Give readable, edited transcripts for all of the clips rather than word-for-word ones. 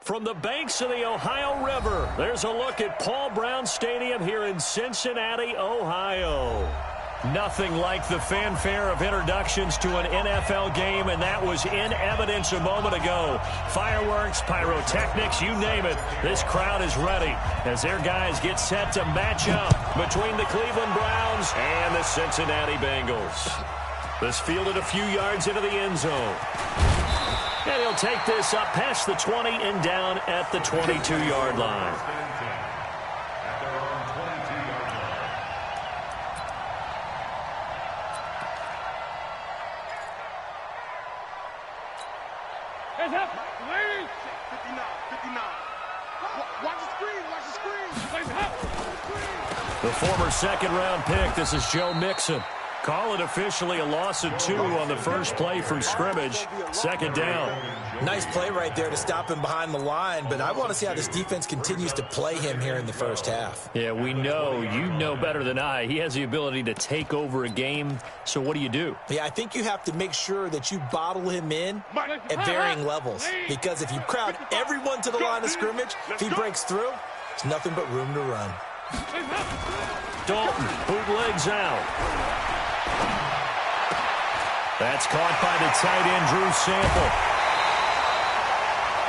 from the banks of the Ohio River, there's a look at Paul Brown Stadium here in Cincinnati, Ohio. Nothing like the fanfare of introductions to an NFL game, and that was in evidence a moment ago. Fireworks, pyrotechnics, you name it. This crowd is ready as their guys get set to match up between the Cleveland Browns and the Cincinnati Bengals. This fielded a few yards into the end zone. And he'll take this up past the 20 and down at the 22-yard line. The former second-round pick, this is Joe Mixon. Call it officially a loss of 2 on the first play from scrimmage. Second down. Nice play right there to stop him behind the line, but I want to see how this defense continues to play him here in the first half. Yeah, we know. You know better than I. He has the ability to take over a game, so what do? Yeah, I think you have to make sure that you bottle him in at varying levels, because if you crowd everyone to the line of scrimmage, if he breaks through, it's nothing but room to run. Dalton bootlegs out. That's caught by the tight end, Drew Sample.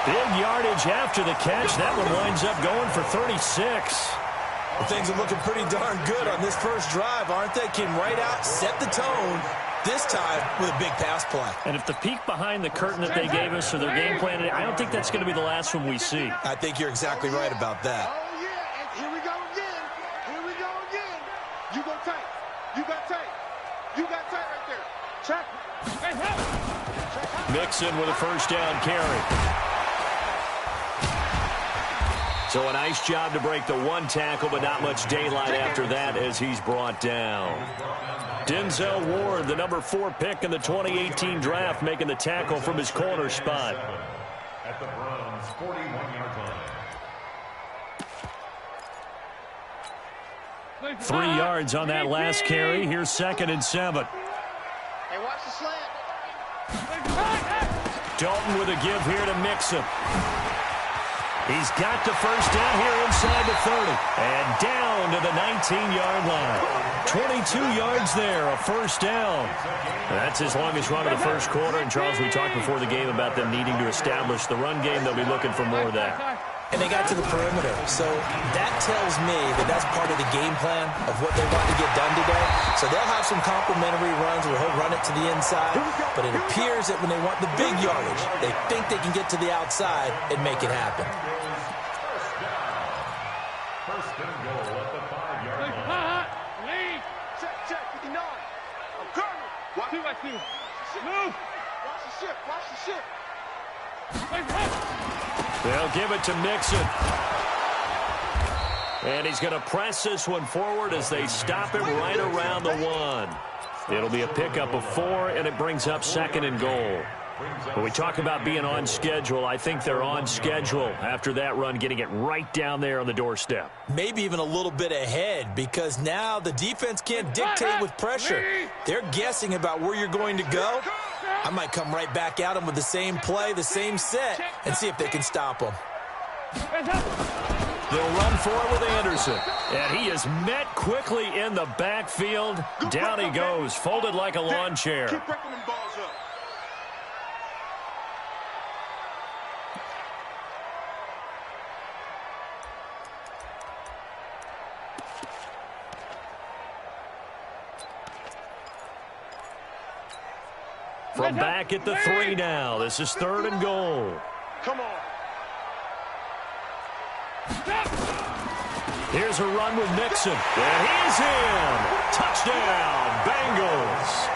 Big yardage after the catch. That one winds up going for 36. Well, things are looking pretty darn good on this first drive, aren't they? Came right out, set the tone, this time with a big pass play. And if the peek behind the curtain that they gave us or their game plan, I don't think that's going to be the last one we see. I think you're exactly right about that. Oh, yeah, and here we go again. Here we go again. You go tight. You got tight. You got tight right there. Check. Mixon with a first down carry. So a nice job to break the one tackle, but not much daylight after that as he's brought down. Denzel Ward, the number 4 pick in the 2018 draft, making the tackle from his corner spot. At the Browns' 41-yard line. 3 yards on that last carry. Here's 2nd and 7. Hey, watch the slant. Dalton with a give here to Mixon. He's got the first down here inside the 30. And down to the 19-yard line. 22 yards there, a first down. That's his longest run of the first quarter. And, Charles, we talked before the game about them needing to establish the run game. They'll be looking for more of that. And they got to the perimeter. So that tells me that that's part of the game plan of what they want to get done today. So they'll have some complimentary runs where he'll run it to the inside. But it appears that when they want the big yardage, they think they can get to the outside and make it happen. First and goal at the 5-yard line. Check, 59. I'm coming. Watch the ship. Watch the ship. They'll give it to Mixon. And he's going to press this one forward as they stop him right around the 1. It'll be a pickup of 4, and it brings up 2nd and goal. When we talk about being on schedule, I think they're on schedule after that run, getting it right down there on the doorstep. Maybe even a little bit ahead, because now the defense can't dictate with pressure. They're guessing about where you're going to go. I might come right back at them with the same play, the same set, and see if they can stop them. They'll run for it with Anderson. And he is met quickly in the backfield. Down he goes, folded like a lawn chair. Keep breaking them balls up. From back at the 3 now. This is 3rd and goal. Come on. Here's a run with Mixon. And he's in. Touchdown, Bengals.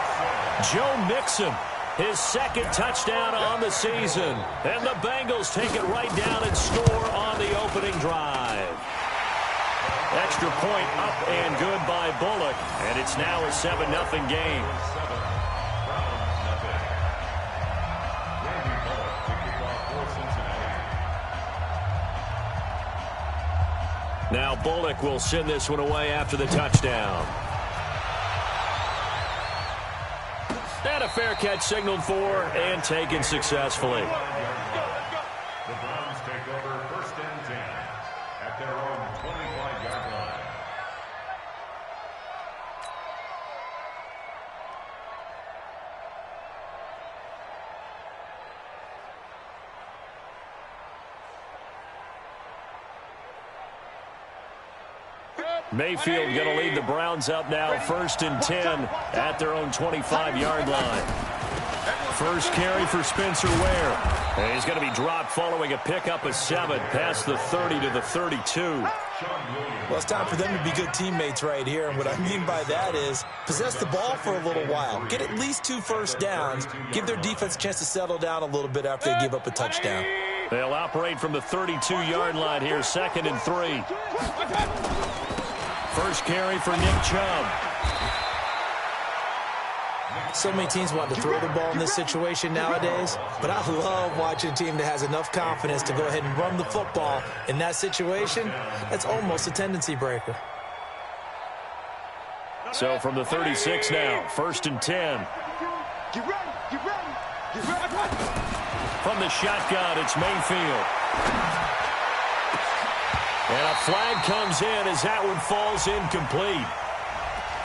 Joe Mixon, his 2nd touchdown on the season. And the Bengals take it right down and score on the opening drive. Extra point up and good by Bullock. And it's now a 7-0 game. Now Bullock will send this one away after the touchdown. And a fair catch signaled for and taken successfully. The Browns take over Mayfield going to lead the Browns up now, 1st and 10 at their own 25-yard line. First carry for Spencer Ware. And he's going to be dropped following a pickup of 7 past the 30 to the 32. Well, it's time for them to be good teammates right here. And what I mean by that is possess the ball for a little while. Get at least 2 first downs. Give their defense a chance to settle down a little bit after they give up a touchdown. They'll operate from the 32-yard line here, 2nd and 3. First carry for Nick Chubb. So many teams want to throw the ball in this situation nowadays, but I love watching a team that has enough confidence to go ahead and run the football. In that situation, that's almost a tendency breaker. So from the 36 now, 1st and 10. Get ready, get ready, get ready. From the shotgun, it's Mayfield. And a flag comes in as that one falls incomplete.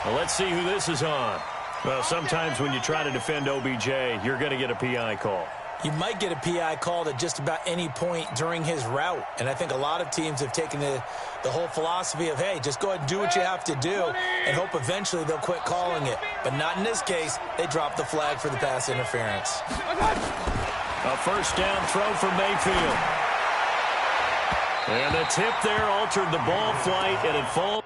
Well, let's see who this is on. Well, sometimes when you try to defend OBJ, you're going to get a PI call. You might get a PI called at just about any point during his route. And I think a lot of teams have taken the whole philosophy of, hey, just go ahead and do what you have to do and hope eventually they'll quit calling it. But not in this case. They dropped the flag for the pass interference. A first down throw for Mayfield. And the tip there altered the ball flight, and it falls.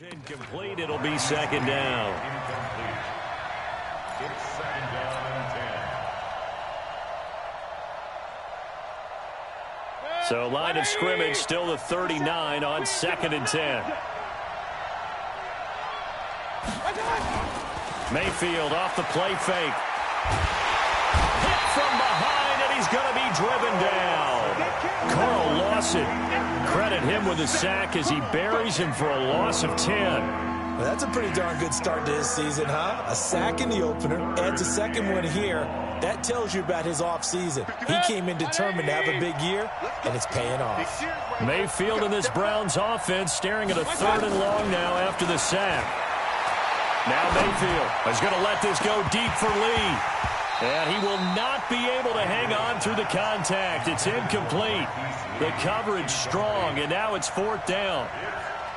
Incomplete. It'll be 2nd down. Incomplete. It's 2nd down and 10. So line of scrimmage still the 39 on 2nd and 10. Mayfield off the play fake. Hit from behind, and he's going to be driven down. Carl Lawson, credit him with a sack as he buries him for a loss of 10. Well, that's a pretty darn good start to his season, huh? A sack in the opener, adds a 2nd one here. That tells you about his offseason. He came in determined to have a big year, and it's paying off. Mayfield in this Browns offense staring at a 3rd and long now after the sack. Now Mayfield is going to let this go deep for Lee. And he will not be able to hang on through the contact. It's incomplete. The coverage strong, and now it's 4th down.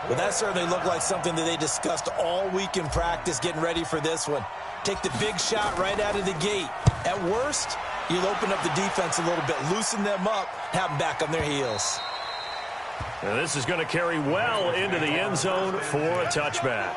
Well, that certainly looked like something that they discussed all week in practice getting ready for this one. Take the big shot right out of the gate. At worst, you'll open up the defense a little bit, loosen them up, have them back on their heels. Now this is going to carry well into the end zone for a touchback.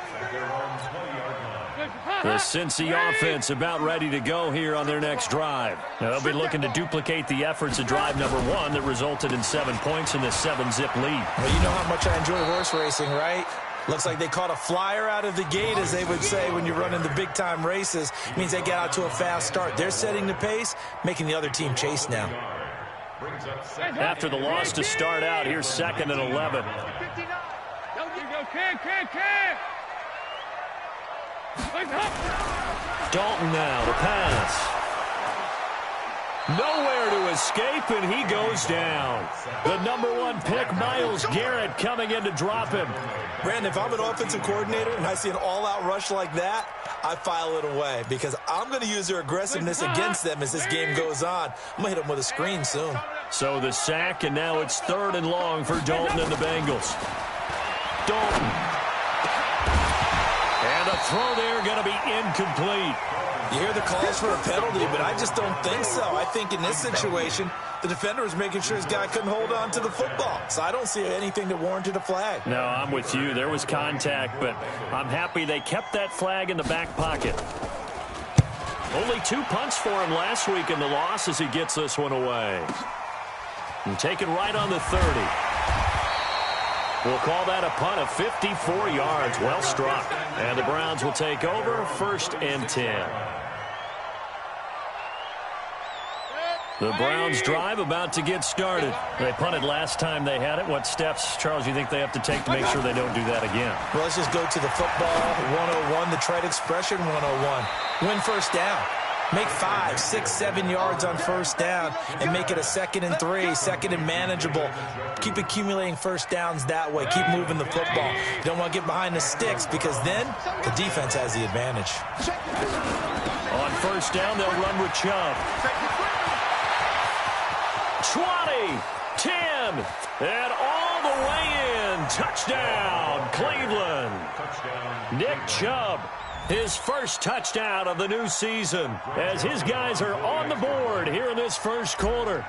The Cincy offense about ready to go here on their next drive. Now they'll be looking to duplicate the efforts of drive number 1 that resulted in 7 points in the 7-zip lead. Well, you know how much I enjoy horse racing, right? Looks like they caught a flyer out of the gate, as they would say when you're running the big-time races. It means they get out to a fast start. They're setting the pace, making the other team chase now. After the loss to start out, here's 2nd and 11. Dalton now, the pass. Nowhere to escape, and he goes down. The number 1 pick, Myles Garrett, coming in to drop him. Brandon, if I'm an offensive coordinator and I see an all-out rush like that, I file it away because I'm going to use their aggressiveness against them as this game goes on. I'm going to hit them with a screen soon. So the sack, and now it's 3rd and long for Dalton and the Bengals. Dalton. And a throw there going to be incomplete. You hear the calls for a penalty, but I just don't think so. I think in this situation, the defender was making sure his guy couldn't hold on to the football. So I don't see anything that warranted a flag. No, I'm with you. There was contact, but I'm happy they kept that flag in the back pocket. Only 2 punts for him last week in the loss as he gets this one away. And taken right on the 30. We'll call that a punt of 54 yards. Well struck. And the Browns will take over, 1st and 10. The Browns drive about to get started. They punted last time they had it. What steps, Charles, you think they have to take to make sure they don't do that again? Well, let's just go to the football 101, the trite expression 101. Win first down. Make 5, 6, 7 yards on first down and make it a 2nd and 3, 2nd and manageable. Keep accumulating first downs that way. Keep moving the football. You don't want to get behind the sticks because then the defense has the advantage. On first down, they'll run with Chubb. 20, 10, and all the way in. Touchdown, Cleveland. Nick Chubb, his first touchdown of the new season, as his guys are on the board here in this first quarter.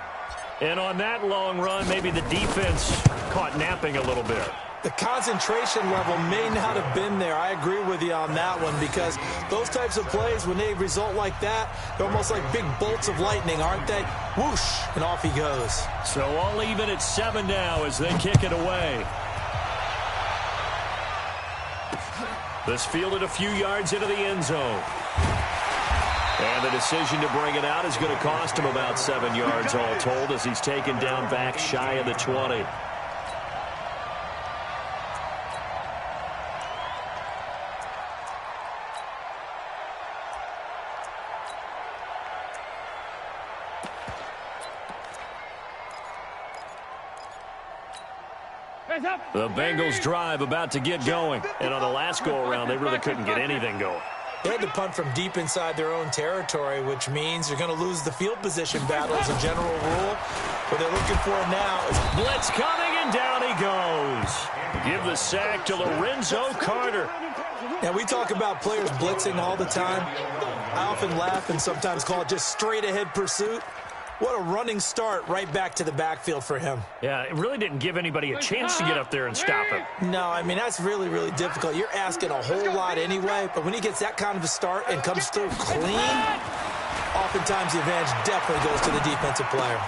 And on that long run, maybe the defense caught napping a little bit. The concentration level may not have been there. I agree with you on that one because those types of plays, when they result like that, they're almost like big bolts of lightning, aren't they? Whoosh, and off he goes. So all even at 7 now as they kick it away. This fielded a few yards into the end zone. And the decision to bring it out is going to cost him about 7 yards all told as he's taken down back shy of the 20. The Bengals drive about to get going. And on the last go-around, they really couldn't get anything going. They had to punt from deep inside their own territory, which means you're going to lose the field position battle as a general rule. What they're looking for now is blitz coming, and down he goes. Give the sack to Lorenzo Carter. Now, we talk about players blitzing all the time. I often laugh and sometimes call it just straight-ahead pursuit. What a running start right back to the backfield for him. Yeah, it really didn't give anybody a chance to get up there and stop him. No, I mean, that's really, really difficult. You're asking a whole lot anyway, but when he gets that kind of a start and comes through clean, oftentimes the advantage definitely goes to the defensive player.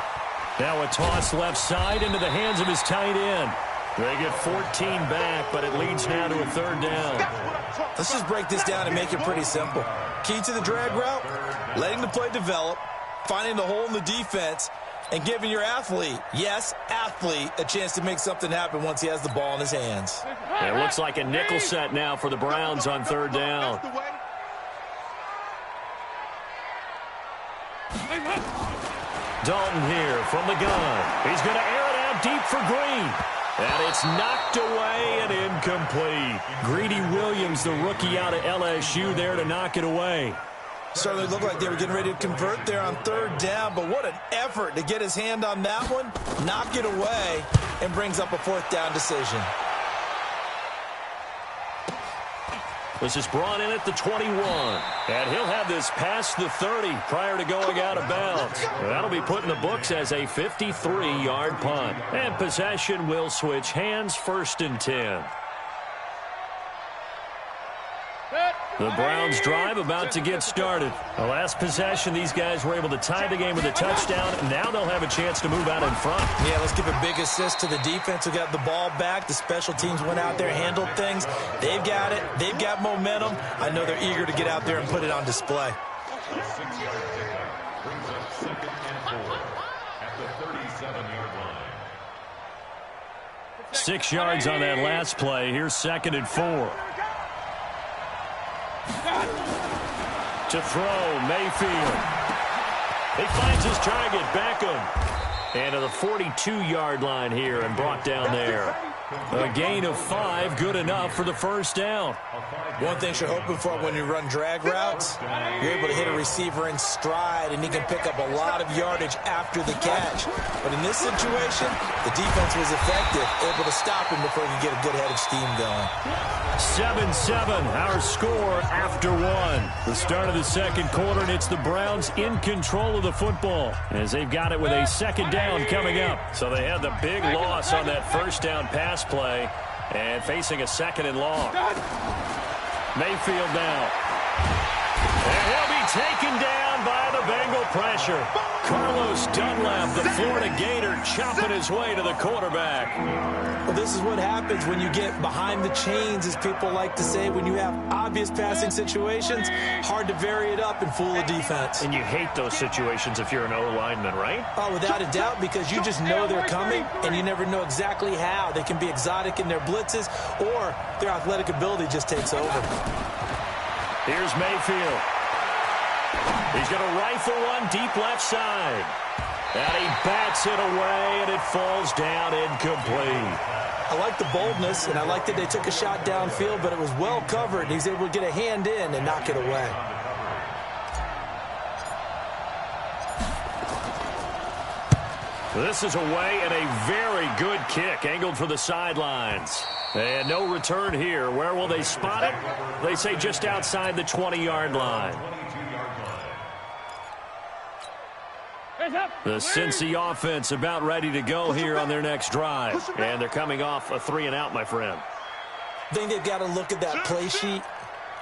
Now a toss left side into the hands of his tight end. They get 14 back, but it leads now to a 3rd down. Let's just break this down and make it pretty simple. Key to the drag route, letting the play develop, finding the hole in the defense, and giving your athlete, yes, athlete, a chance to make something happen once he has the ball in his hands. It looks like a nickel set now for the Browns on 3rd down. Dalton here from the gun. He's going to air it out deep for Green. And it's knocked away and incomplete. Greedy Williams, the rookie out of LSU, there to knock it away. Certainly looked like they were getting ready to convert there on 3rd down, but what an effort to get his hand on that one, knock it away, and brings up a 4th down decision. This is brought in at the 21. And he'll have this past the 30 prior to going out of bounds. That'll be put in the books as a 53-yard punt. And possession will switch hands, 1st and 10. The Browns drive about to get started. The last possession, these guys were able to tie the game with a touchdown. Now they'll have a chance to move out in front. Yeah, let's give a big assist to the defense who got the ball back. The special teams went out there, handled things. They've got it. They've got momentum. I know they're eager to get out there and put it on display. 6-yard pickup brings up 2nd and 4 at the 37-yard line. 6 yards on that last play. Here's 2nd and 4. To throw, Mayfield. He finds his target, Beckham. And to the 42-yard line here and brought down there. A gain of 5, good enough for the 1st down. One thing you're hoping for when you run drag routes, you're able to hit a receiver in stride, and he can pick up a lot of yardage after the catch. But in this situation, the defense was effective, able to stop him before he could get a good head of steam going. 7-7, our score after 1. The start of the 2nd quarter, and it's the Browns in control of the football as they've got it with a 2nd down coming up. So they had the big loss on that 1st down pass play and facing a 2nd and long. Mayfield now. And he'll be taken down by the Bengal pressure. Carlos Dunlap, the Florida Gator, chopping his way to the quarterback. Well, this is what happens when you get behind the chains, as people like to say. When you have obvious passing situations, hard to vary it up and fool a defense. And you hate those situations if you're an O-lineman, right? Oh, without a doubt, because you just know they're coming, and you never know exactly how. They can be exotic in their blitzes, or their athletic ability just takes over. Here's Mayfield. He's going to rifle one deep left side. And he bats it away, and it falls down incomplete. I like the boldness, and I like that they took a shot downfield, but it was well covered, and he's able to get a hand in and knock it away. This is away, and a very good kick, angled for the sidelines. And no return here. Where will they spot it? They say just outside the 20-yard line. The Cincy offense about ready to go here on their next drive. And they're coming off a 3-and-out, my friend. I think they've got to look at that play sheet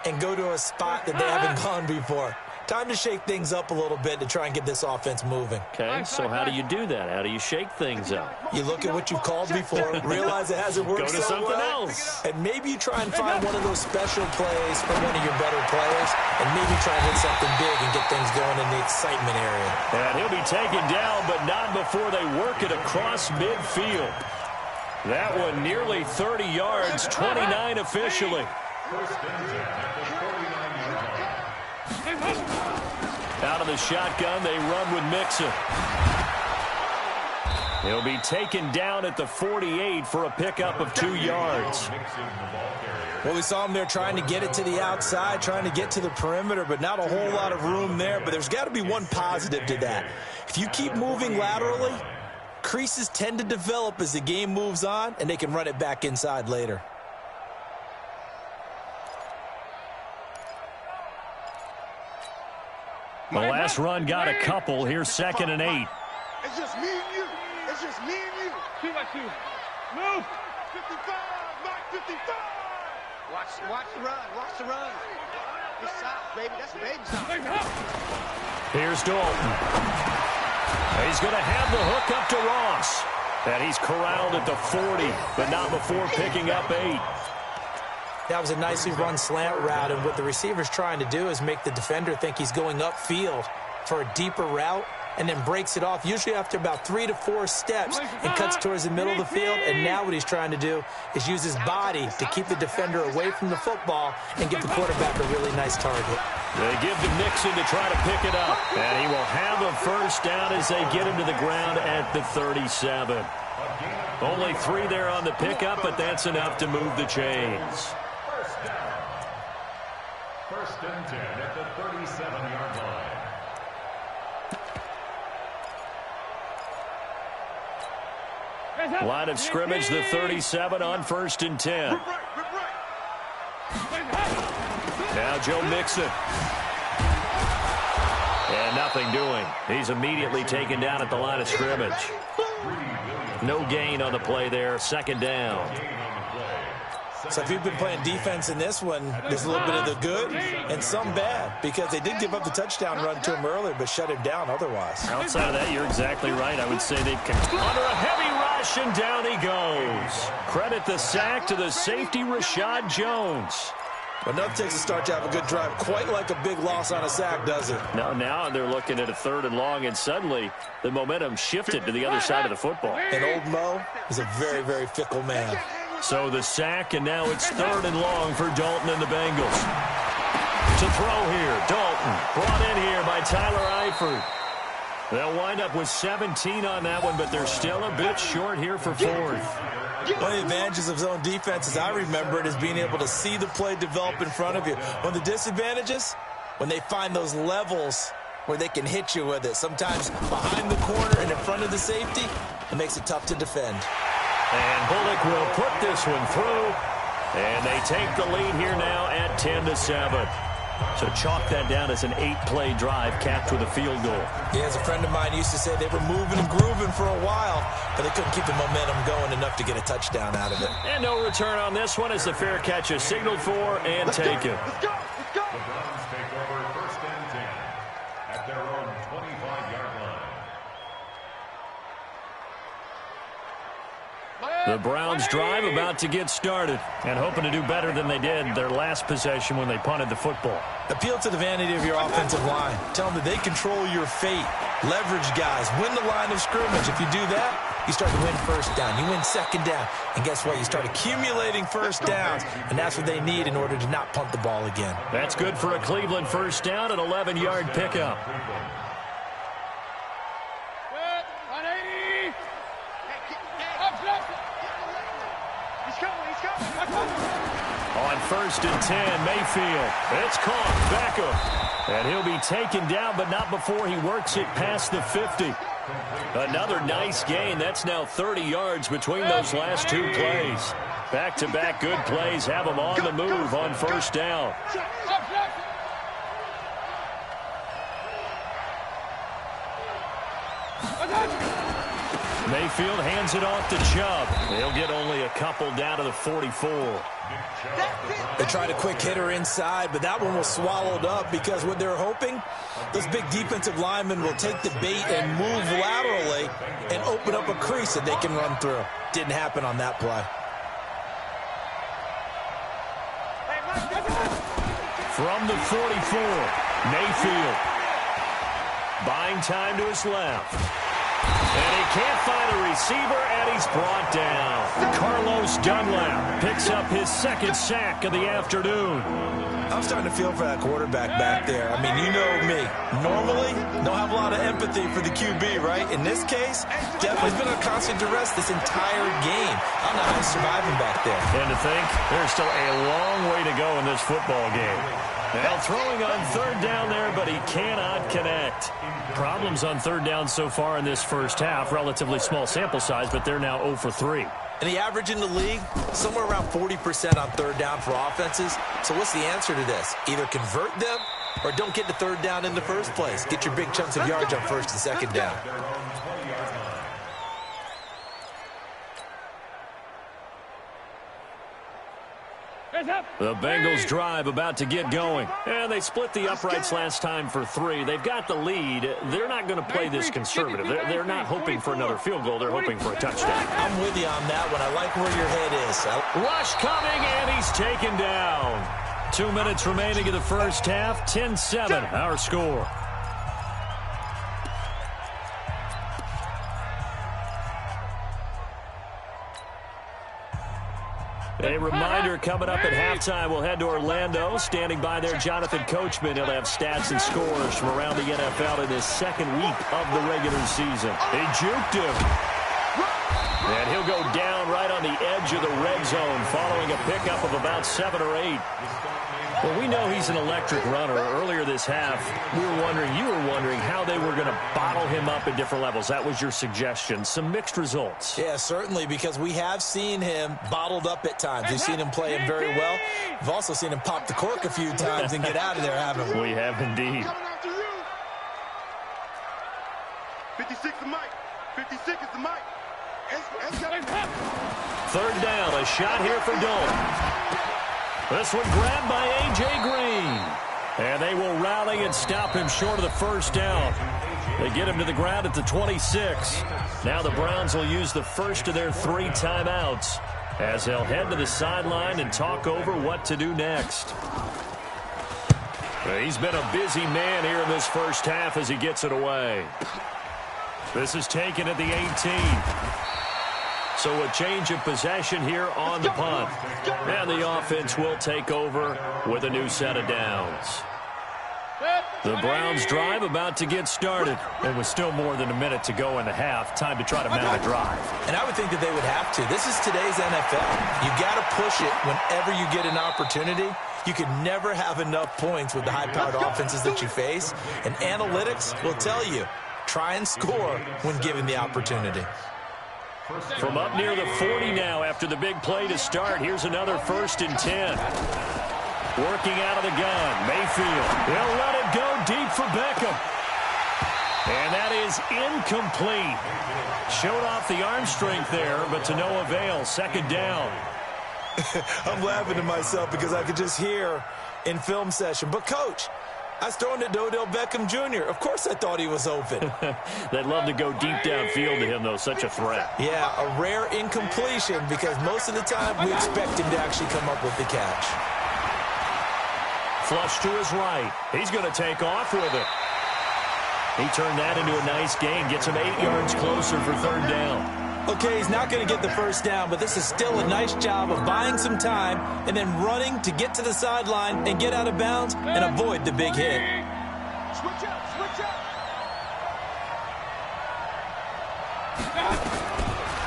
and go to a spot that they haven't gone before. Time to shake things up a little bit to try and get this offense moving. Okay, so how do you do that? How do you shake things up? You look at what you've called before, realize it hasn't worked Go to so something well, else. and maybe you try and find one of those special plays from one of your better players, and maybe try and hit something big and get things going in the excitement area. And he'll be taken down, but not before they work it across midfield. That one nearly 30 yards, 29 officially. Out of the shotgun, they run with Mixon. He'll be taken down at the 48 for a pickup of 2 yards. Well, we saw him there trying to get it to the outside, trying to get to the perimeter, but not a whole lot of room there. But there's got to be one positive to that. If you keep moving laterally, creases tend to develop as the game moves on, and they can run it back inside later. The last run got a couple. Here's 2nd and 8. It's just me and you. It's just me and you. 2 by 2. Move. 55. Mark 55. Watch the run. Watch the run. It's south, baby. That's baby south. Here's Dalton. He's going to have the hook up to Ross. And he's corralled at the 40, but not before picking up 8. That was a nicely run slant route, and what the receiver's trying to do is make the defender think he's going upfield for a deeper route, and then breaks it off, usually after about 3 to 4 steps, and cuts towards the middle of the field. And now what he's trying to do is use his body to keep the defender away from the football and give the quarterback a really nice target. They give to Mixon to try to pick it up, and he will have a first down as they get him to the ground at the 37. Only 3 there on the pickup, but that's enough to move the chains. First and 10 at the 37-yard line. Line of scrimmage, the 37 on 1st and 10. Now Joe Mixon. And nothing doing. He's immediately taken down at the line of scrimmage. No gain on the play there. 2nd down. So if you've been playing defense in this one, there's a little bit of the good and some bad, because they did give up the touchdown run to him earlier, but shut him down otherwise. Outside of that, you're exactly right. I would say they've under a heavy rush, and down he goes. Credit the sack to the safety, Rashad Jones. But nothing takes a start to have a good drive quite like a big loss on a sack, does it? Now they're looking at a 3rd and long, and suddenly the momentum shifted to the other side of the football. And old Mo is a very, very fickle man. So the sack, and now it's 3rd and long for Dalton and the Bengals. To throw here, Dalton brought in here by Tyler Eifert. They'll wind up with 17 on that one, but they're still a bit short here for 4th. One of the advantages of zone defense, as I remember it, is being able to see the play develop in front of you. One of the disadvantages, when they find those levels where they can hit you with it, sometimes behind the corner and in front of the safety, it makes it tough to defend. And Bullock will put this one through, and they take the lead here now at 10-7. So chalk that down as an 8-play drive capped with a field goal. Yeah, as a friend of mine used to say, they were moving and grooving for a while, but they couldn't keep the momentum going enough to get a touchdown out of it. And no return on this one as the fair catch is signaled for and taken. Let's go. Let's go. The Browns take over 1st and 10 at their own 25-yard line. The Browns drive about to get started and hoping to do better than they did their last possession when they punted the football. Appeal to the vanity of your offensive line. Tell them that they control your fate. Leverage guys. Win the line of scrimmage. If you do that, you start to win first down. You win second down. And guess what? You start accumulating first downs. And that's what they need in order to not punt the ball again. That's good for a Cleveland first down, an 11-yard pickup. On 1st and 10, Mayfield. It's caught. Beckham. And he'll be taken down, but not before he works it past the 50. Another nice gain. That's now 30 yards between those last two plays. Back-to-back good plays have them on the move on first down. Mayfield hands it off to Chubb. They'll get only a couple down to the 44. They tried a quick hitter inside, but that one was swallowed up because what they're hoping, those big defensive linemen will take the bait and move laterally and open up a crease that they can run through. Didn't happen on that play. From the 44, Mayfield. Buying time to his left. And he can't find a receiver, and he's brought down. Carlos Dunlap picks up his second sack of the afternoon. I'm starting to feel for that quarterback back there. I mean, you know me. Normally, don't have a lot of empathy for the QB, right? In this case, definitely been a constant duress this entire game. I don't know how he's surviving back there. And to think, there's still a long way to go in this football game. Now throwing on third down there, but he cannot connect. Problems on third down so far in this first half. Relatively small sample size, but they're now 0 for 3. And the average in the league, somewhere around 40% on third down for offenses. So what's the answer to this? Either convert them or don't get to third down in the first place. Get your big chunks of yards on first and second down. The Bengals drive about to get going. And they split the uprights last time for 3. They've got the lead. They're not going to play this conservative. They're not hoping for another field goal. They're hoping for a touchdown. I'm with you on that one. I like where your head is. Rush coming, and he's taken down. 2 minutes remaining in the first half. 10-7, our score. A reminder coming up at halftime, we'll head to Orlando. Standing by there, Jonathan Coachman. He'll have stats and scores from around the NFL in his second week of the regular season. They juked him. And he'll go down right on the edge of the red zone following a pickup of about 7 or 8. Well, we know he's an electric runner. Earlier this half, you were wondering how they were going to bottle him up at different levels. That was your suggestion. Some mixed results. Yeah, certainly, because we have seen him bottled up at times. We've seen him play him very well. We've also seen him pop the cork a few times and get out of there, haven't we? We have indeed. 56 the mic. 56 is the mic. Third down, a shot here for Dole. This one grabbed by A.J. Green. And they will rally and stop him short of the first down. They get him to the ground at the 26. Now the Browns will use the first of their 3 timeouts as they'll head to the sideline and talk over what to do next. He's been a busy man here in this first half as he gets it away. This is taken at the 18. So a change of possession here on the punt. And the offense will take over with a new set of downs. The Browns drive about to get started. And with still more than a minute to go in the half, time to try to mount a drive. And I would think that they would have to. This is today's NFL. You've got to push it whenever you get an opportunity. You can never have enough points with the high-powered offenses that you face. And analytics will tell you, try and score when given the opportunity. From up near the 40 now after the big play to start. Here's another 1st and 10. Working out of the gun. Mayfield. They'll let it go deep for Beckham. And that is incomplete. Showed off the arm strength there, but to no avail. Second down. I'm laughing to myself because I could just hear in film session. But, Coach, I was throwing it to Odell Beckham Jr. Of course I thought he was open. They'd love to go deep downfield to him, though. Such a threat. Yeah, a rare incompletion because most of the time we expect him to actually come up with the catch. Flush to his right. He's going to take off with it. He turned that into a nice gain. Gets him 8 yards closer for third down. Okay, he's not going to get the first down, but this is still a nice job of buying some time and then running to get to the sideline and get out of bounds and avoid the big hit. Switch up, switch up.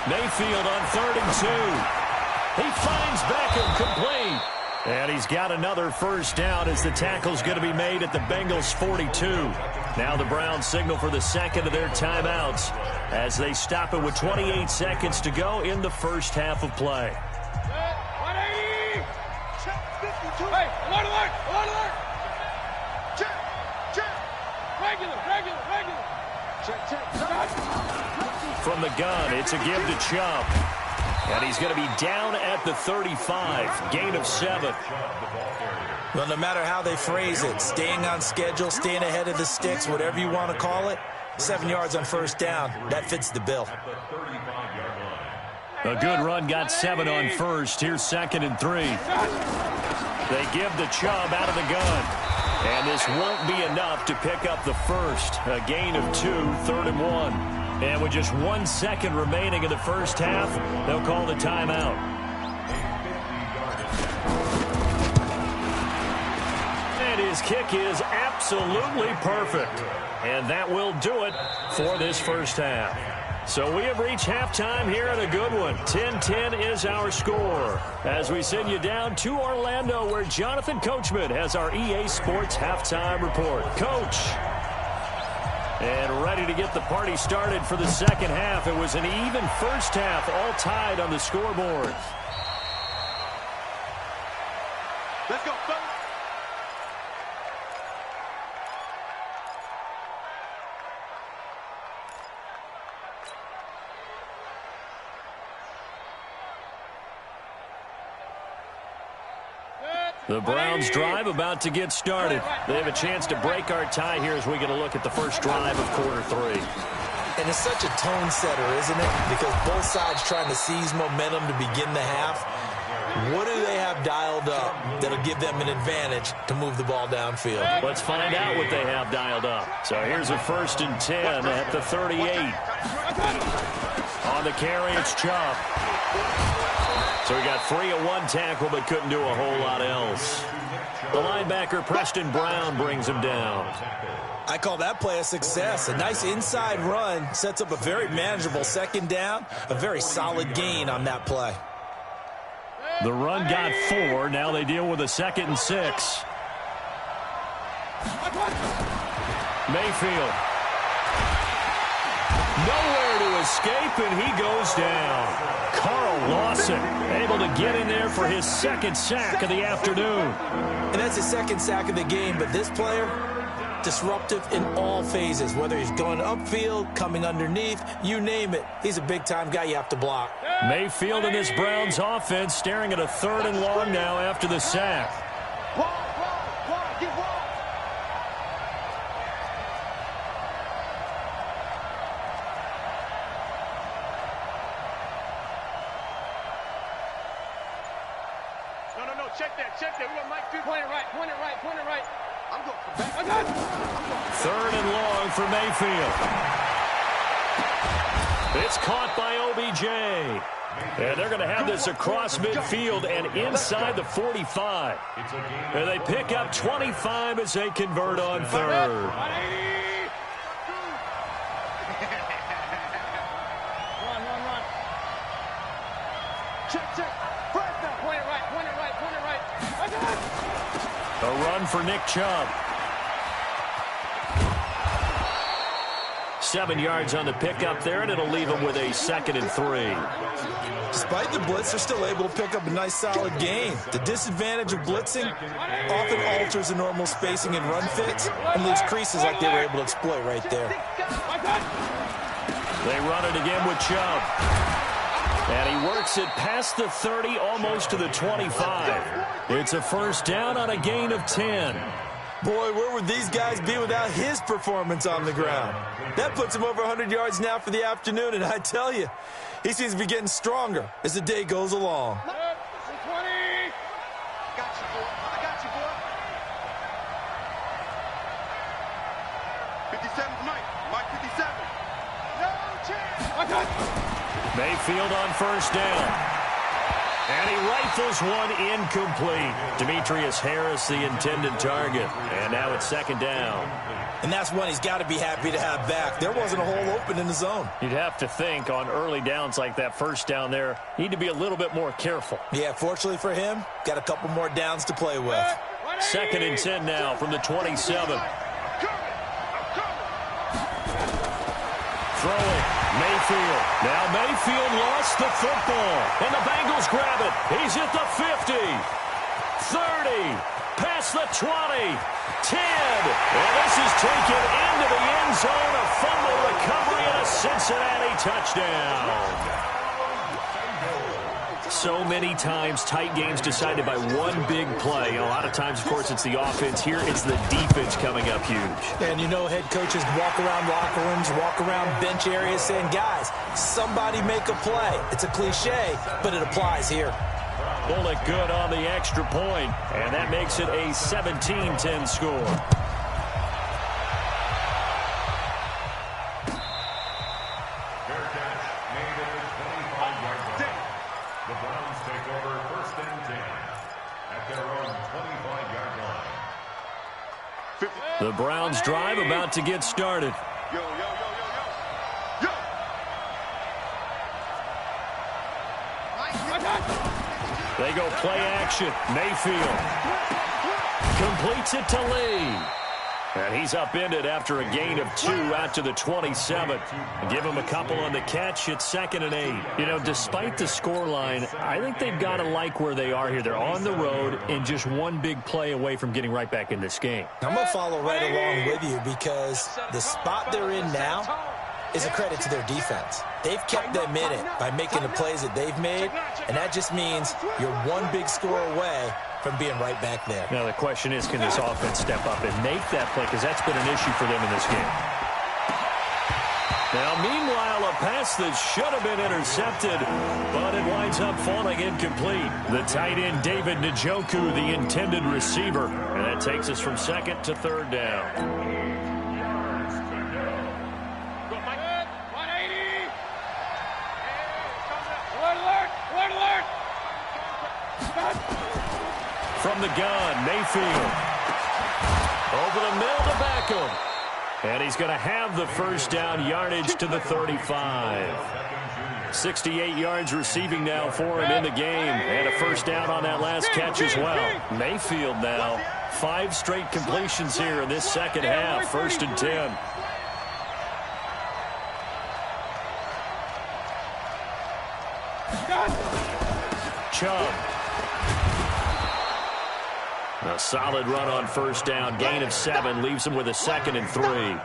Mayfield on 3rd and 2. He finds Beckham complete. And he's got another first down as the tackle's going to be made at the Bengals 42. Now the Browns signal for the second of their timeouts as they stop it with 28 seconds to go in the first half of play. 180. Check 52. Hey, alert, alert, alert, alert. Check, check. Regular. Check, check. From the gun, it's a give to Chubb. And he's going to be down at the 35. Gain of 7. Well, no matter how they phrase it, staying on schedule, staying ahead of the sticks, whatever you want to call it, 7 yards on first down, that fits the bill. A good run got 7 on first. Here's 2nd and 3. They give the Chubb out of the gun. And this won't be enough to pick up the first. A gain of 2, 3rd and 1. And with just 1 second remaining in the first half, they'll call the timeout. And his kick is absolutely perfect. And that will do it for this first half. So we have reached halftime here in a good one. 10-10 is our score. As we send you down to Orlando, where Jonathan Coachman has our EA Sports halftime report. Coach. And ready to get the party started for the second half. It was an even first half, all tied on the scoreboard. Let's go, fellas. The Browns drive about to get started. They have a chance to break our tie here as we get a look at the first drive of quarter 3. And it's such a tone setter, isn't it? Because both sides trying to seize momentum to begin the half. What do they have dialed up that'll give them an advantage to move the ball downfield? Let's find out what they have dialed up. So here's a 1st and 10 at the 38. On the carry, it's Chubb. So he got free of 1 tackle, but couldn't do a whole lot else. The linebacker, Preston Brown, brings him down. I call that play a success. A nice inside run sets up a very manageable 2nd down. A very solid gain on that play. The run got 4. Now they deal with a 2nd and 6. Mayfield. Nowhere to escape, and he goes down. Carl Lawson able to get in there for his 2nd sack of the afternoon. And that's his 2nd sack of the game, but this player, disruptive in all phases, whether he's going upfield, coming underneath, you name it. He's a big-time guy you have to block. Mayfield and this Browns offense staring at a 3rd and long now after the sack. Get wrong. No, check that. We want Mike to point it right. I'm going for back. 3rd and long for Mayfield. It's caught by OBJ. And they're going to have this across midfield and inside the 45. And they pick up 25 as they convert on 3rd. Run. Check. Point it right. A run for Nick Chubb. 7 yards on the pickup there, and it'll leave him with a 2nd and 3. Despite the blitz, they're still able to pick up a nice solid gain. The disadvantage of blitzing often alters the normal spacing and run fits and leaves creases like they were able to exploit right there. They run it again with Chubb. And he works it past the 30, almost to the 25. It's a 1st down on a gain of 10. Boy, where would these guys be without his performance on the ground? That puts him over 100 yards now for the afternoon, and I tell you, he seems to be getting stronger as the day goes along. 20. I got you, boy. I got you, boy. 57, Mike. Mike 57. No chance. Mayfield on first down. And he rifles one incomplete. Demetrius Harris, the intended target. And now it's second down. And that's one he's got to be happy to have back. There wasn't a hole open in the zone. You'd have to think on early downs like that first down there, need to be a little bit more careful. Yeah, fortunately for him, got a couple more downs to play with. Second and 10 now from the 27. Throwing. Mayfield. Now Mayfield lost the football. And the Bengals grab it. He's at the 50. 30. Past the 20. 10. And this is taken into the end zone. A fumble recovery and a Cincinnati touchdown. So many times tight games decided by one big play. A lot of times, of course, it's the offense. Here it's the defense coming up huge. And you know head coaches walk around locker rooms, walk around bench areas saying, guys, somebody make a play. It's a cliche, but it applies here. Bullet good on the extra point, and that makes it a 17-10 score. The Browns drive about to get started. Yo, yo, yo, yo, yo. Yo. They go play action. Mayfield completes it to Lee. And he's upended after a gain of 2 out to the 27. Give him a couple on the catch. It's 2nd and 8. You know, despite the scoreline, I think they've got to like where they are here. They're on the road and just one big play away from getting right back in this game. I'm going to follow right along with you because the spot they're in now is a credit to their defense. They've kept them in it by making the plays that they've made, and that just means you're one big score away from being right back there. Now the question is, can this offense step up and make that play? Because that's been an issue for them in this game. Now, meanwhile, a pass that should have been intercepted, but it winds up falling incomplete. The tight end, David Njoku, the intended receiver. And that takes us from 2nd to 3rd down. From the gun, Mayfield. Over the middle to Beckham. And he's going to have the first down, yardage to the 35. 68 yards receiving now for him in the game. And a first down on that last catch as well. Mayfield now, 5 straight completions here in this second half. 1st and 10. Chubb. A solid run on first down. Gain of 7 leaves him with a 2nd and 3.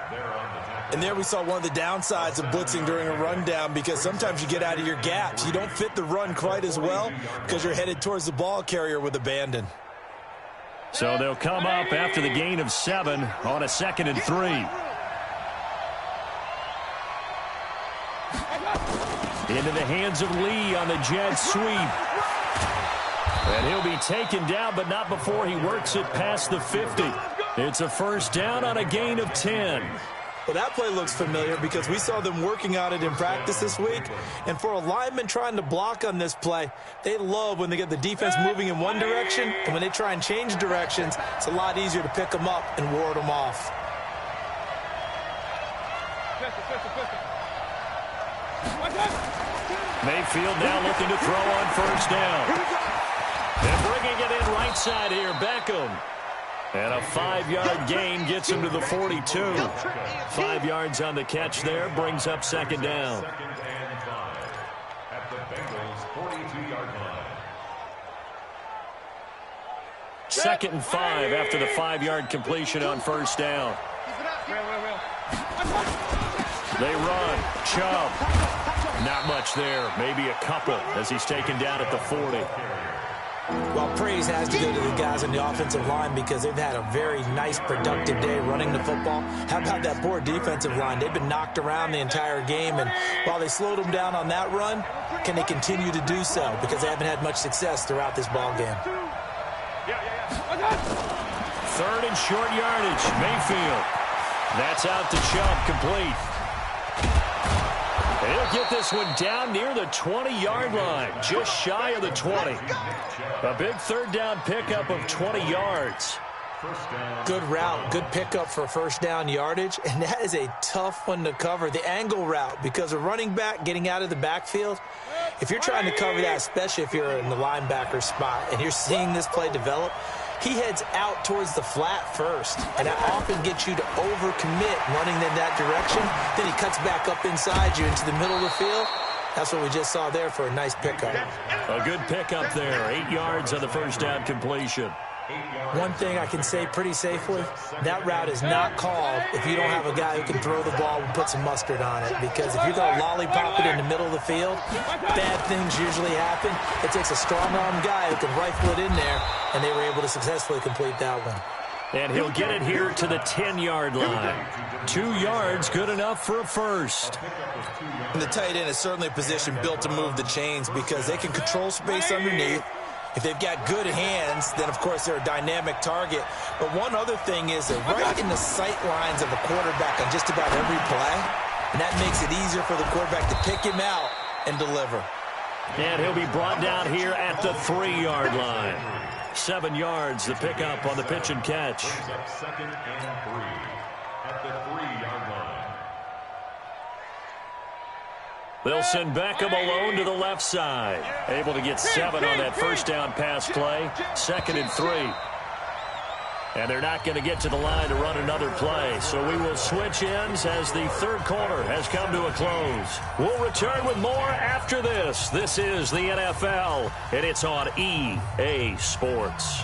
And there we saw one of the downsides of blitzing during a rundown because sometimes you get out of your gaps. You don't fit the run quite as well because you're headed towards the ball carrier with abandon. So they'll come up after the gain of 7 on a 2nd and 3. Into the hands of Lee on the jet sweep. And he'll be taken down, but not before he works it past the 50. It's a first down on a gain of 10. Well, that play looks familiar because we saw them working on it in practice this week. And for a lineman trying to block on this play, they love when they get the defense moving in one direction. And when they try and change directions, it's a lot easier to pick them up and ward them off. Mayfield now looking to throw on first down. And bringing it in right side here, Beckham. And a 5-yard gain gets him to the 42. 5 yards on the catch there, brings up 2nd down. 2nd and 5 at the Bengals' 42-yard line. 2nd and 5 after the 5-yard completion on first down. They run. Chubb. Not much there. Maybe a couple as he's taken down at the 40. Well, praise has to go to the guys on the offensive line because they've had a very nice, productive day running the football. How about that poor defensive line? They've been knocked around the entire game, and while they slowed them down on that run, can they continue to do so? Because they haven't had much success throughout this ball game. Third and short yardage. Mayfield. That's out to Chubb, complete. He'll get this one down near the 20-yard line, just shy of the 20. A big third down pickup of 20 yards. Good route, good pickup for first down yardage, and that is a tough one to cover. The angle route, because a running back getting out of the backfield, if you're trying to cover that, especially if you're in the linebacker spot and you're seeing this play develop, he heads out towards the flat first, and that often gets you to overcommit running in that direction. Then he cuts back up inside you into the middle of the field. That's what we just saw there for a nice pickup. A good pickup there, 8 yards on the first down completion. One thing I can say pretty safely, that route is not called if you don't have a guy who can throw the ball and put some mustard on it. Because if you're going to lollipop it in the middle of the field, bad things usually happen. It takes a strong-arm guy who can rifle it in there, and they were able to successfully complete that one. And he'll get it here to the 10-yard line. 2 yards, good enough for a first. And the tight end is certainly a position built to move the chains because they can control space underneath. If they've got good hands, then, of course, they're a dynamic target. But one other thing is they're right in the sight lines of a quarterback on just about every play, and that makes it easier for the quarterback to pick him out and deliver. And he'll be brought down here at the 3-yard line. 7 yards, the pickup on the pitch and catch. Second and 3 at the 3-yard line. They'll send Beckham alone to the left side. Able to get 7 on that first down pass play. 2nd and 3. And they're not going to get to the line to run another play. So we will switch ends as the third quarter has come to a close. We'll return with more after this. This is the NFL, and it's on EA Sports.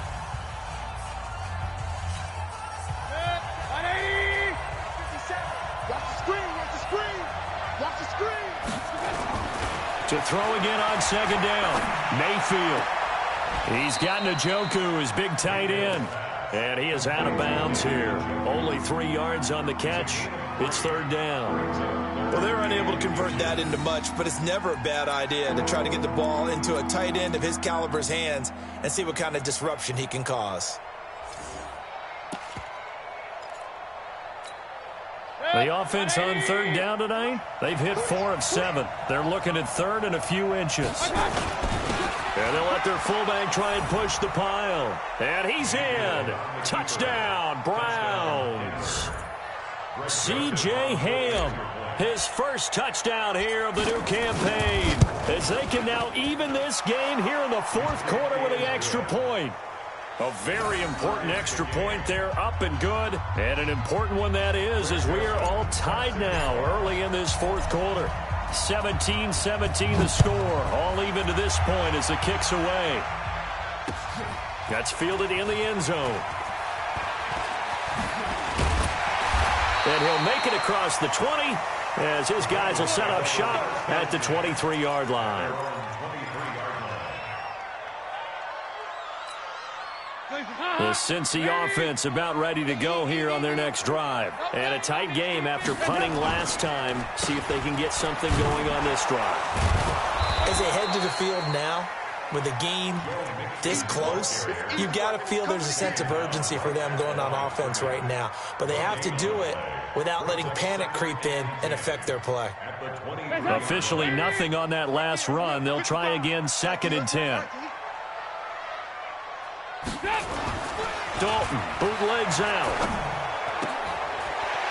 To throw again on second down, Mayfield. He's got Njoku, his big tight end. And he is out of bounds here. Only 3 yards on the catch. It's third down. Well, they're unable to convert that into much, but it's never a bad idea to try to get the ball into a tight end of his caliber's hands and see what kind of disruption he can cause. The offense on third down tonight, they've hit 4 of 7. They're looking at third and a few inches. And they'll let their fullback try and push the pile. And he's in. Touchdown, Browns. C.J. Ham, his first touchdown here of the new campaign, as they can now even this game here in the fourth quarter with an extra point. A very important extra point there, up and good. And an important one that is, as we are all tied now early in this fourth quarter. 17-17 the score, all even to this point as the kick's away. That's fielded in the end zone. And he'll make it across the 20 as his guys will set up shop at the 23-yard line. The Cincy offense about ready to go here on their next drive. And a tight game after punting last time. See if they can get something going on this drive. As they head to the field now, with the game this close, you've got to feel there's a sense of urgency for them going on offense right now. But they have to do it without letting panic creep in and affect their play. Officially nothing on that last run. They'll try again, 2nd and 10. Dalton bootlegs out.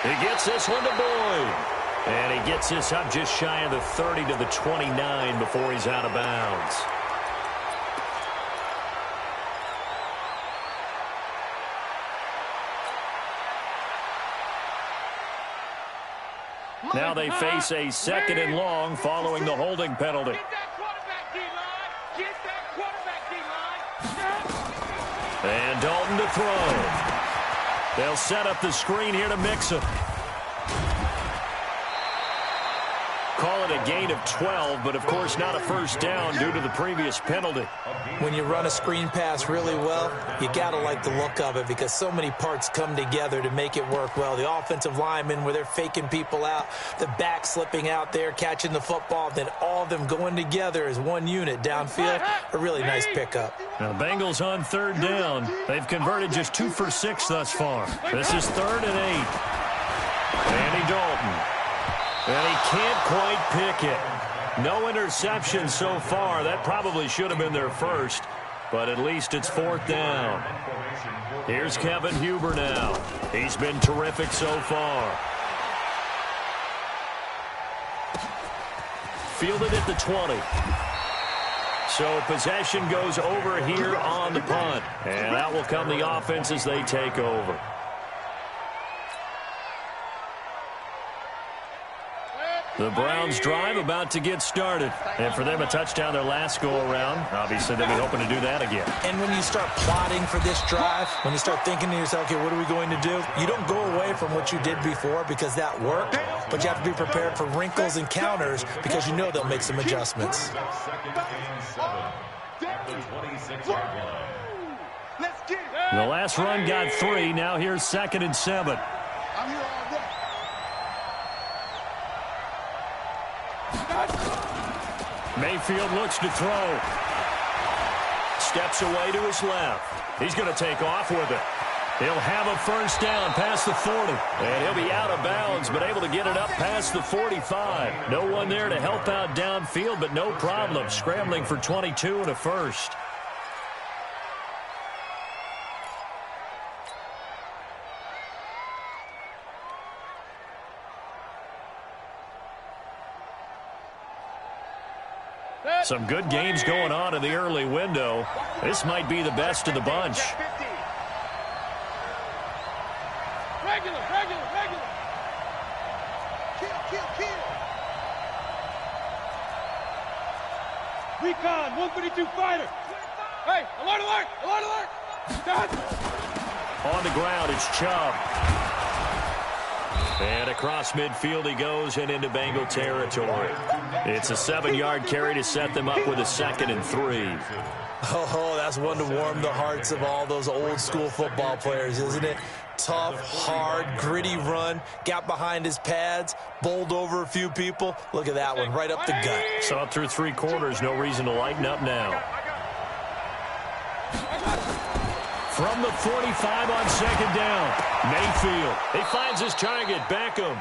He gets this one to Boyd. And he gets this up just shy of the 30 to the 29 before he's out of bounds. Now they face a 2nd and long following the holding penalty. And Dalton to throw. They'll set up the screen here to Mixon. call it a gain of 12, but of course not a first down due to the previous penalty. When you run a screen pass really well, you got to like the look of it because so many parts come together to make it work well. The offensive linemen where they're faking people out, the back slipping out there, catching the football, then all of them going together as one unit downfield. A really nice pickup. Now the Bengals on third down. They've converted just 2 for 6 thus far. This is 3rd and 8. Andy Dalton. And he can't quite pick it. No interception so far. That probably should have been their first, but at least it's 4th down. Here's Kevin Huber now. He's been terrific so far. Fielded at the 20. So possession goes over here on the punt. And out will come the offense as they take over. The Browns drive about to get started. And for them, a touchdown their last go-around. Obviously, they'll be hoping to do that again. And when you start plotting for this drive, when you start thinking to yourself, okay, what are we going to do? You don't go away from what you did before because that worked, but you have to be prepared for wrinkles and counters because you know they'll make some adjustments. The last run got 3. Now here's 2nd and 7. Mayfield looks to throw. Steps away to his left. He's going to take off with it. He'll have a first down past the 40. And he'll be out of bounds, but able to get it up past the 45. No one there to help out downfield, but no problem. Scrambling for 22 and a first. Some good games going on in the early window. This might be the best of the bunch. Regular. Kill. Recon, 132 fighter. Hey, alert. On the ground, it's Chubb. And across midfield he goes and into Bengal territory. It's a 7-yard carry to set them up with a 2nd and 3. Oh, that's one to warm the hearts of all those old-school football players, isn't it? Tough, hard, gritty run, got behind his pads, bowled over a few people. Look at that one, right up the gut. So up through 3 quarters, no reason to lighten up now. From the 45 on 2nd down, Mayfield. He finds his target, Beckham.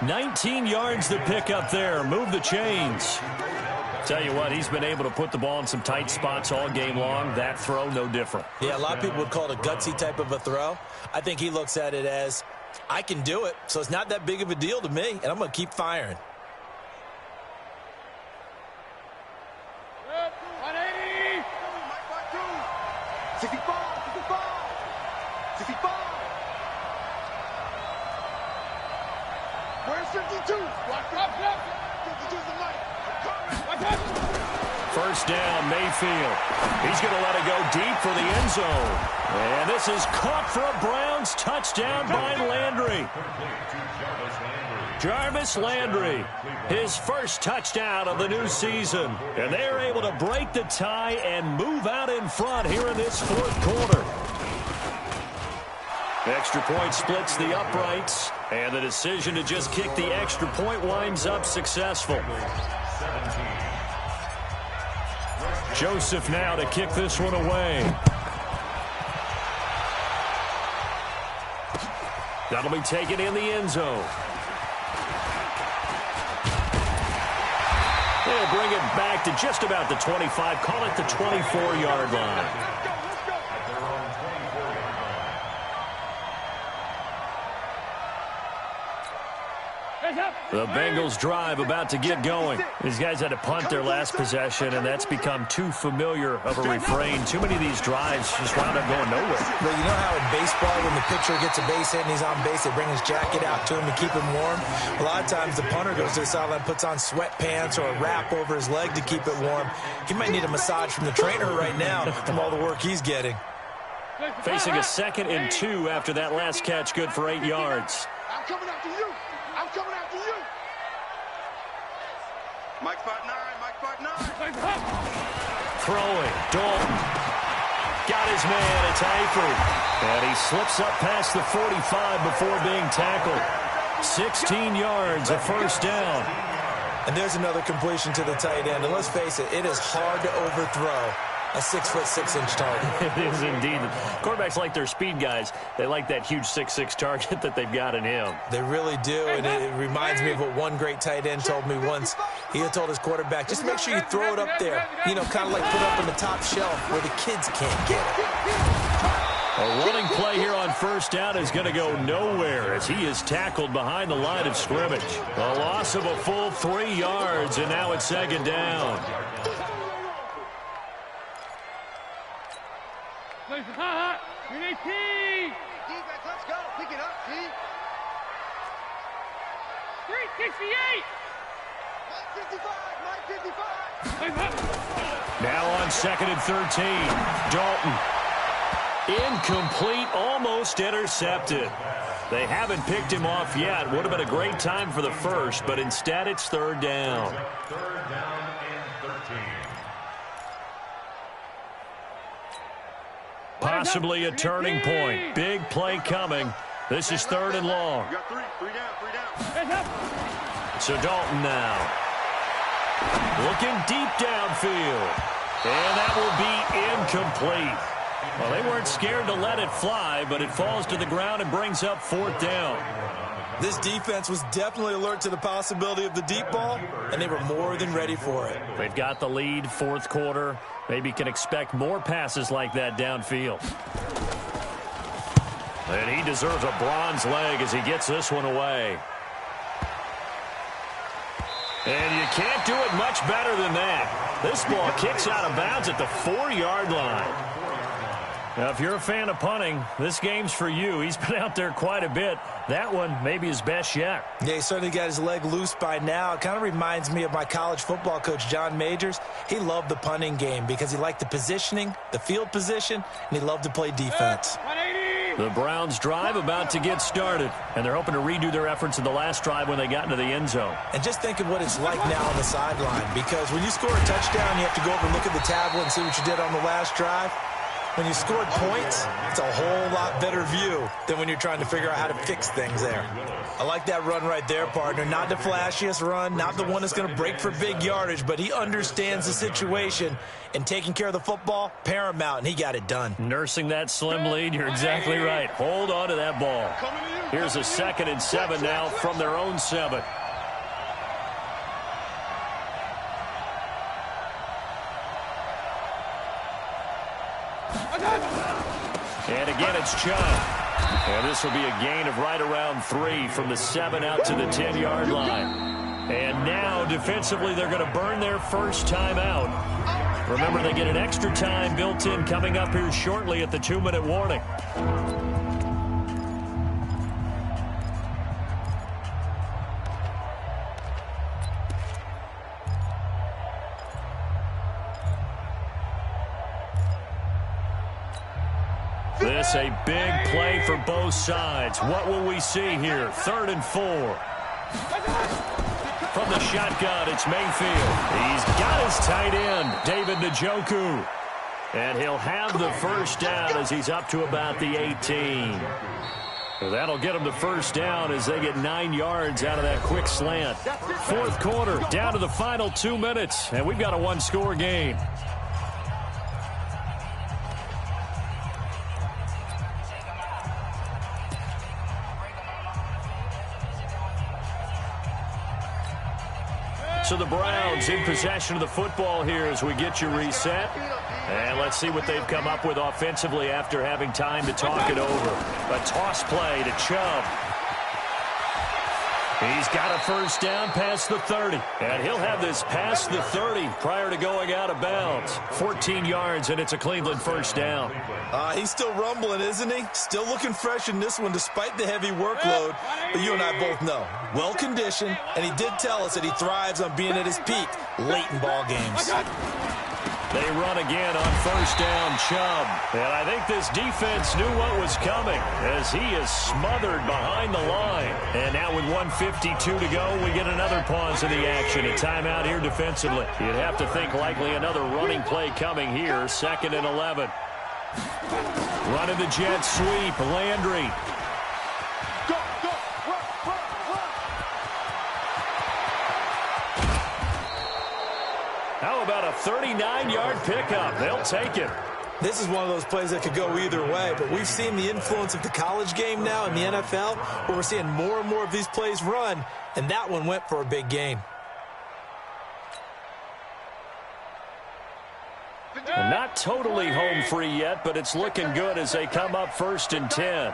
19 yards the pick up there. Move the chains. Tell you what, he's been able to put the ball in some tight spots all game long. That throw, no different. Yeah, a lot of people would call it a gutsy type of a throw. I think he looks at it as, I can do it, so it's not that big of a deal to me, and I'm going to keep firing. 180. 65. Where's 52? Watch up. 52's the light. First down, Mayfield. He's going to let it go deep for the end zone. And this is caught for a Browns touchdown by Landry. Jarvis Landry, his first touchdown of the new season. And they're able to break the tie and move out in front here in this 4th quarter. Extra point splits the uprights, and the decision to just kick the extra point winds up successful. Joseph now to kick this one away. That'll be taken in the end zone. They'll bring it back to just about the 25. Call it the 24-yard line. The Bengals drive about to get going. These guys had to punt their last possession, and that's become too familiar of a refrain. Too many of these drives just wound up going nowhere. But you know how in baseball, when the pitcher gets a base hit and he's on base, they bring his jacket out to him to keep him warm? A lot of times the punter goes to the sideline, puts on sweatpants or a wrap over his leg to keep it warm. He might need a massage from the trainer right now from all the work he's getting. Facing a 2nd and 2 after that last catch, good for 8 yards. I'm coming after you. I'm coming after you. Mike spot 9. Mike spot 9. Throwing. Dalton. Got his man. It's Hayford. And he slips up past the 45 before being tackled. 16 yards, a first down. And there's another completion to the tight end. And let's face it, it is hard to overthrow a 6'6" target. It is indeed. Quarterbacks like their speed guys. They like that huge 6'6" target that they've got in him. They really do, and it reminds me of what one great tight end told me once. He had told his quarterback, just make sure you throw it up there. You know, kind of like put it up on the top shelf where the kids can't get it. A running play here on first down is going to go nowhere as he is tackled behind the line of scrimmage. A loss of a full 3 yards, and now it's second down. Defense, let's go. Pick it up, G. 368. Mike 55. Mike 55. Now on 2nd and 13. Dalton. Incomplete, almost intercepted. They haven't picked him off yet. Would have been a great time for the first, but instead it's third down. Third down and 13. Possibly a turning point. Big play coming. This is 3rd and long. You got 3. 3 down. 3 down. So Dalton now. Looking deep downfield. And that will be incomplete. Well, they weren't scared to let it fly, but it falls to the ground and brings up 4th down. This defense was definitely alert to the possibility of the deep ball, and they were more than ready for it. They've got the lead, 4th quarter. Maybe can expect more passes like that downfield. And he deserves a bronze leg as he gets this one away. And you can't do it much better than that. This ball kicks out of bounds at the 4-yard line. Now, if you're a fan of punting, this game's for you. He's been out there quite a bit. That one may be his best yet. Yeah, he certainly got his leg loose by now. It kind of reminds me of my college football coach, John Majors. He loved the punting game because he liked the positioning, the field position, and he loved to play defense. The Browns drive about to get started, and they're hoping to redo their efforts in the last drive when they got into the end zone. And just think of what it's like now on the sideline, because when you score a touchdown, you have to go over and look at the tablet and see what you did on the last drive. When you scored points, it's a whole lot better view than when you're trying to figure out how to fix things there. I like that run right there, partner. Not the flashiest run, not the one that's going to break for big yardage, but he understands the situation, and taking care of the football, paramount, and he got it done. Nursing that slim lead, you're exactly right. Hold on to that ball. Here's a 2nd and 7 now from their own 7. And again, it's Chubb. And this will be a gain of right around 3 from the 7 out to the 10-yard line. And now, defensively, they're going to burn their first time out. Remember, they get an extra time built in coming up here shortly at the 2-minute warning. This a big play for both sides. What will we see here? 3rd and 4. From the shotgun, it's Mayfield. He's got his tight end, David Njoku. And he'll have the first down as he's up to about the 18. So that'll get him the first down as they get 9 yards out of that quick slant. 4th quarter, down to the final 2 minutes, and we've got a 1-score game. So the Browns in possession of the football here as we get you reset. And let's see what they've come up with offensively after having time to talk it over. A toss play to Chubb. He's got a first down past the 30. And he'll have this past the 30 prior to going out of bounds. 14 yards, and it's a Cleveland first down. He's still rumbling, isn't he? Still looking fresh in this one despite the heavy workload. But you and I both know, well-conditioned, and he did tell us that he thrives on being at his peak late in ball games. They run again on first down, Chubb. And I think this defense knew what was coming as he is smothered behind the line. And now with 1:52 to go, we get another pause in the action. A timeout here defensively. You'd have to think likely another running play coming here. 2nd and 11. Running the jet sweep, Landry. How about a 39-yard pickup? They'll take it. This is one of those plays that could go either way, but we've seen the influence of the college game now in the NFL, where we're seeing more and more of these plays run, and that one went for a big gain. Well, not totally home free yet, but it's looking good as they come up 1st and 10.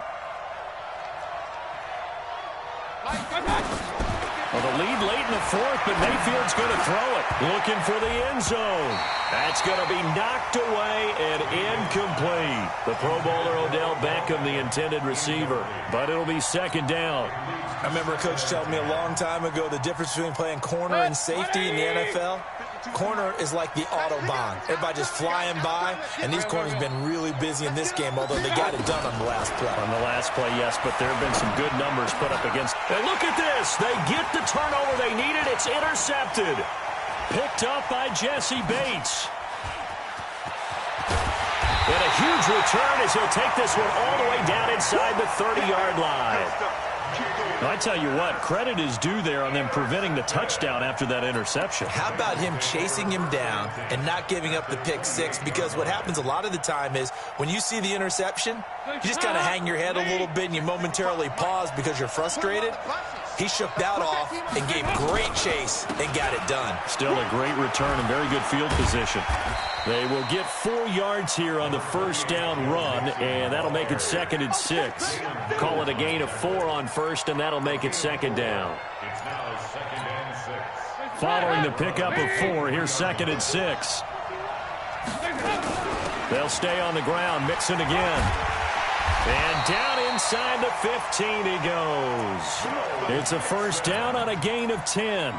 Well, the lead late in the 4th, but Mayfield's going to throw it. Looking for the end zone. That's going to be knocked away and incomplete. The Pro Bowler Odell Beckham, the intended receiver. But it'll be 2nd down. I remember a coach telling me a long time ago the difference between playing corner and safety in the NFL. Corner is like the Autobahn. Everybody just flying by, and these corners have been really busy in this game, although they got it done on the last play. On the last play, yes, but there have been some good numbers put up against. And look at this. They get the turnover they needed. It's intercepted. Picked up by Jesse Bates. And a huge return as he'll take this one all the way down inside the 30-yard line. I tell you what, credit is due there on them preventing the touchdown after that interception. How about him chasing him down and not giving up the pick six? Because what happens a lot of the time is when you see the interception, you just kind of hang your head a little bit and you momentarily pause because you're frustrated. He shook that off and gave great chase and got it done. Still a great return and very good field position. They will get 4 yards here on the first down run, and that'll make it 2nd and 6. Call it a gain of 4 on first, and that'll make it 2nd down. It's now 2nd and 6. Following the pickup of 4, here's 2nd and 6. They'll stay on the ground, Mixon again. And down inside the 15 he goes. It's a first down on a gain of 10.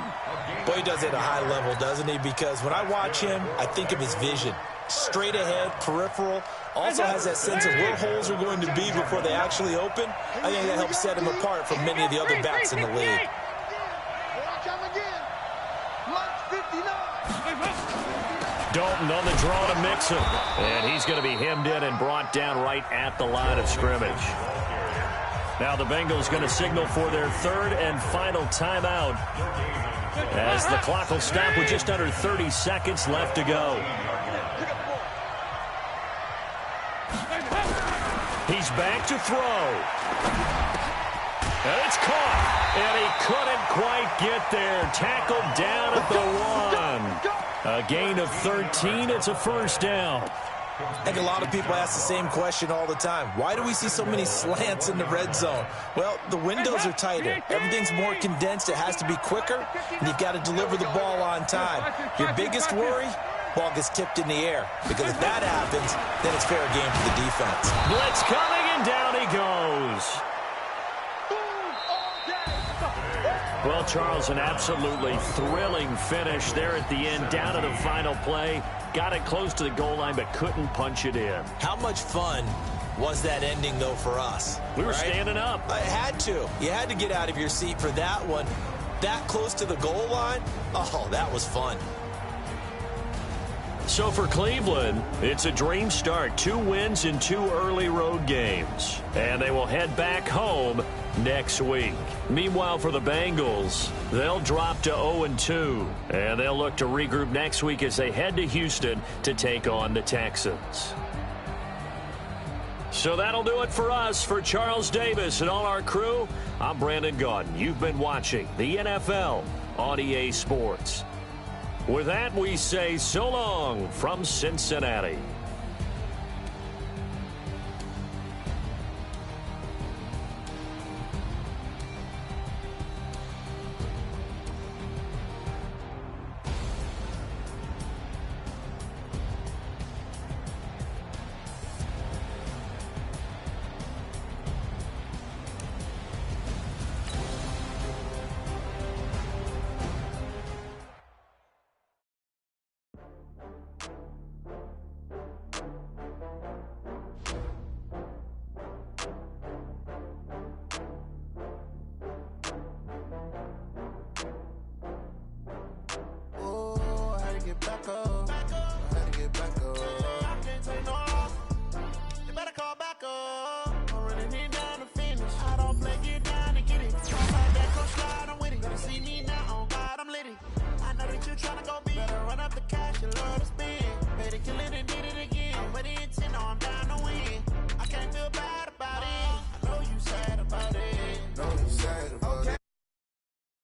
Boy, he does it at a high level, doesn't he? Because when I watch him, I think of his vision. Straight ahead, peripheral. Also has that sense of where holes are going to be before they actually open. I think that helps set him apart from many of the other backs in the league. Dalton on the draw to Mixon. And he's going to be hemmed in and brought down right at the line of scrimmage. Now the Bengals going to signal for their 3rd and final timeout as the clock will stop with just under 30 seconds left to go. He's back to throw. And it's caught. And he couldn't quite get there. Tackled down at the 1. A gain of 13. It's a first down. I think a lot of people ask the same question all the time. Why do we see so many slants in the red zone? Well, the windows are tighter. Everything's more condensed. It has to be quicker, and you've got to deliver the ball on time. Your biggest worry? Ball gets tipped in the air. Because if that happens, then it's fair game for the defense. Blitz coming, and down he goes. Well, Charles, an absolutely thrilling finish there at the end, down to the final play. Got it close to the goal line, but couldn't punch it in. How much fun was that ending, though, for us? We were standing up. I had to. You had to get out of your seat for that one. That close to the goal line? Oh, that was fun. So for Cleveland, it's a dream start. 2 wins in 2 early road games. And they will head back home next week. Meanwhile, for the Bengals, they'll drop to 0-2. And they'll look to regroup next week as they head to Houston to take on the Texans. So that'll do it for us. For Charles Davis and all our crew, I'm Brandon Gaudin. You've been watching the NFL on EA Sports. With that, we say so long from Cincinnati. back up. I had to get back up. I can't take no loss. You better call back up.